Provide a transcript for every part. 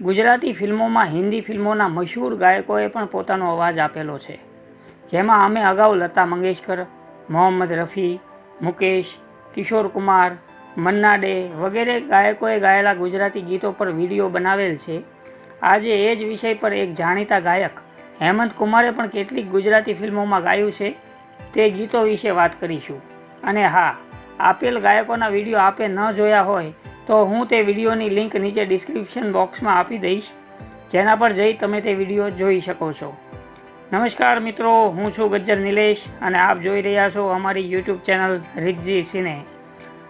ગુજરાતી ફિલ્મોમાં હિન્દી ફિલ્મોના મશહૂર ગાયકોએ પણ પોતાનો અવાજ આપેલો છે, જેમાં અમે અગાઉ લતા મંગેશકર, મોહમ્મદ રફી, મુકેશ, કિશોર કુમાર, મન્ના ડે વગેરે ગાયકોએ ગાયેલા ગુજરાતી ગીતો પર વિડીયો બનાવેલ છે. આજે એ જ વિષય પર એક જાણીતા ગાયક હેમંત કુમારે પણ કેટલીક ગુજરાતી ફિલ્મોમાં ગાયું છે તે ગીતો વિશે વાત કરીશું. અને હા, આપેલ ગાયકોના વિડીયો આપે ન જોયા હોય તો હું તે વિડીયોની લિંક નીચે ડિસ્ક્રિપ્શન બોક્સમાં આપી દઈશ, જેના પર જઈ તમે તે વિડીયો જોઈ શકો છો. નમસ્કાર મિત્રો, હું છું ગજ્જર નિલેશ અને આપ જોઈ રહ્યા છો અમારી યુટ્યુબ ચેનલ રિદ્ધિ સિને.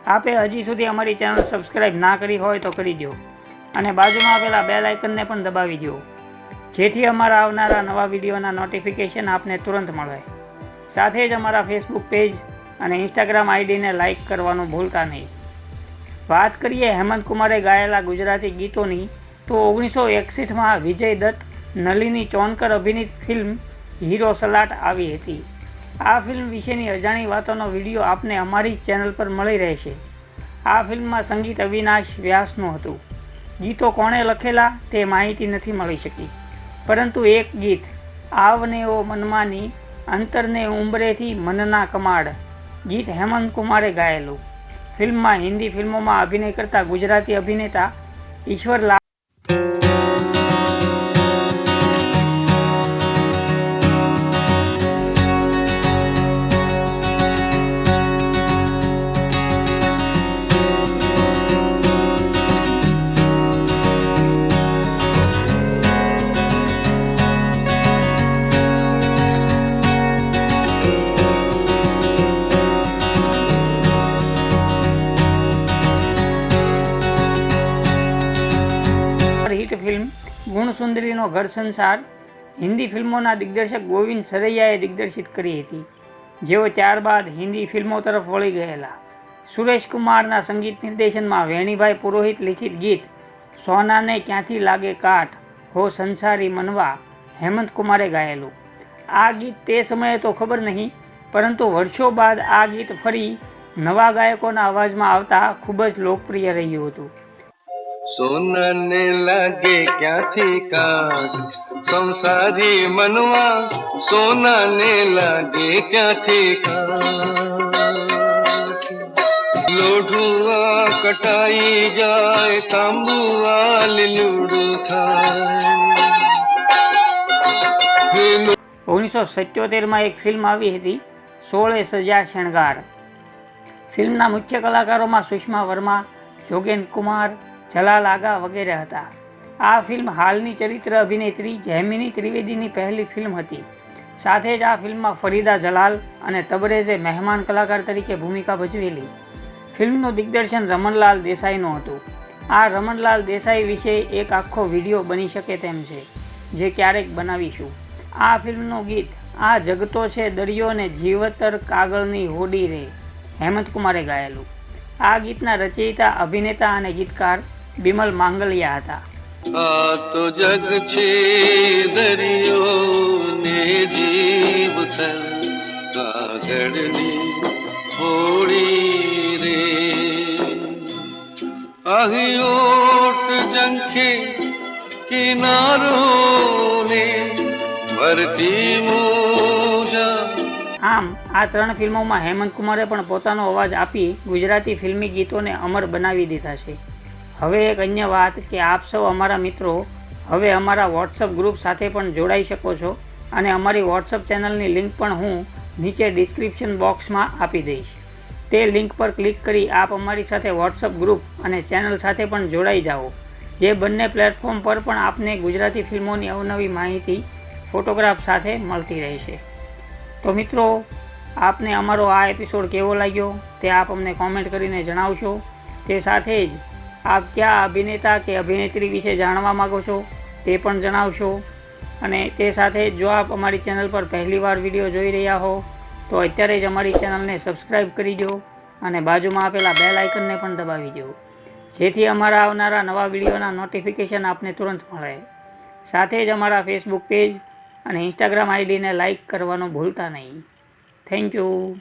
આપે હજી સુધી અમારી ચેનલ સબસ્ક્રાઈબ ના કરી હોય તો કરી દો અને બાજુમાં આપેલા બેલ આઇકનને પણ દબાવી દો, જેથી અમારા આવનારા નવા વિડીયોના નોટિફિકેશન આપને તુરંત મળે. સાથે જ અમારા ફેસબુક પેજ અને ઇન્સ્ટાગ્રામ આઈડીને લાઇક કરવાનું ભૂલતા નહીં. વાત કરીએ હેમંત કુમારે ગાયેલા ગુજરાતી ગીતોની તો 1961માં વિજય દત્ત, નલિની ચોનકર અભિનીત ફિલ્મ હીરો સલાટ આવી હતી. આ ફિલ્મ વિશેની અજાણી વાતોનો વિડીયો આપને અમારી ચેનલ પર મળી રહેશે. આ ફિલ્મમાં સંગીત અવિનાશ વ્યાસનું હતું. ગીતો કોણે લખેલા તે માહિતી નથી મળી શકી, પરંતુ એક ગીત આવને ઓ મનમાની અંતરને ઉંબરેથી મનના કમાડ ગીત હેમંત કુમારે ગાયેલું. ફિલ્મમાં હિન્દી ફિલ્મોમાં અભિનય કરતા ગુજરાતી અભિનેતા ઈશ્વર લાલ હિટ ફિલ્મ ગુણસુંદરીનો ઘર સંસાર હિન્દી ફિલ્મોના દિગ્દર્શક ગોવિંદ સરૈયાએ દિગ્દર્શિત કરી હતી, જેઓ ત્યારબાદ હિન્દી ફિલ્મો તરફ વળી ગયેલા. સુરેશ કુમારના સંગીત નિર્દેશનમાં વેણીભાઈ પુરોહિત લિખિત ગીત સોનાને ક્યાંથી લાગે કાટ હો સંસારી મનવા હેમંત કુમારે ગાયેલું. આ ગીત તે સમયે તો ખબર નહીં, પરંતુ વર્ષો બાદ આ ગીત ફરી નવા ગાયકોના અવાજમાં આવતા ખૂબ જ લોકપ્રિય રહ્યું હતું. સોનાને લાગે ક્યાંથી કાટ સંસારી મનવા, સોનાને લાગે ક્યાંથી કાટ, લોઢુઆ કટાઈ જાય તાંબુઆ લીલુડું થાય. 1977માં એક ફિલ્મ આવી હતી, 16 સજા શણગાર. ફિલ્મના મુખ્ય કલાકારોમાં સુષ્મા વર્મા, જોગેન કુમાર, જલાલ આગા વગેરે હતા. આ ફિલ્મ હાલની ચરિત્ર અભિનેત્રી જૈમિની ત્રિવેદીની પહેલી ફિલ્મ હતી. સાથે જ આ ફિલ્મમાં ફરીદા જલાલ અને તબરેઝે મહેમાન કલાકાર તરીકે ભૂમિકા ભજવેલી. ફિલ્મનું દિગ્દર્શન રમણલાલ દેસાઈનું હતું. આ રમણલાલ દેસાઈ વિશે એક આખો વિડીયો બની શકે તેમ છે, જે ક્યારેક બનાવીશું. આ ફિલ્મનું ગીત આ જગતો છે દરિયો ને જીવતર કાગળની હોડી રે હેમંત કુમારે ગાયેલું. આ ગીતના રચયિતા, અભિનેતા અને ગીતકાર બિમલ માંગલિયા હતા. આ તો જગ છે દરિયો ને જીવતર કાગળની હોડી રે, અહીં ઓટ જંખે કિનારો ને ભરતી મોજા. આમ આ 3 ફિલ્મોમાં હેમંત કુમારે પણ પોતાનો અવાજ આપી ગુજરાતી ફિલ્મી ગીતોને અમર બનાવી દીધા છે. હવે એક અન્ય વાત કે આપ સૌ અમારા મિત્રો હવે અમારા વોટ્સઅપ ગ્રુપ સાથે પણ જોડાઈ શકો છો અને અમારી વોટ્સઅપ ચેનલની લિંક પણ હું નીચે ડિસ્ક્રિપ્શન બોક્સમાં આપી દઈશ. તે લિંક પર ક્લિક કરી આપ અમારી સાથે વોટ્સઅપ ગ્રુપ અને ચેનલ સાથે પણ જોડાઈ જાઓ. જે બંને પ્લેટફોર્મ પર પણ આપને ગુજરાતી ફિલ્મોની અવનવી માહિતી ફોટોગ્રાફ સાથે મળતી રહેશે. તો મિત્રો, આપને અમારો આ એપિસોડ કેવો લાગ્યો તે આપ અમને કોમેન્ટ કરીને જણાવશો. તે સાથે જ આપ કયા અભિનેતા કે અભિનેત્રી વિશે જાણવા માગો છો તે પણ જણાવશો. અને તે સાથે જો આપ અમારી ચેનલ પર પહેલીવાર વિડીયો જોઈ રહ્યા હો તો અત્યારે જ અમારી ચેનલને સબસ્ક્રાઈબ કરી દો અને બાજુમાં આપેલા બેલ આઇકનને પણ દબાવી દો, જેથી અમારા આવનારા નવા વિડીયોના નોટિફિકેશન આપને તુરંત મળે. સાથે જ અમારા ફેસબુક પેજ અને ઇન્સ્ટાગ્રામ આઈડીને લાઇક કરવાનું ભૂલતા નહીં. Thank you.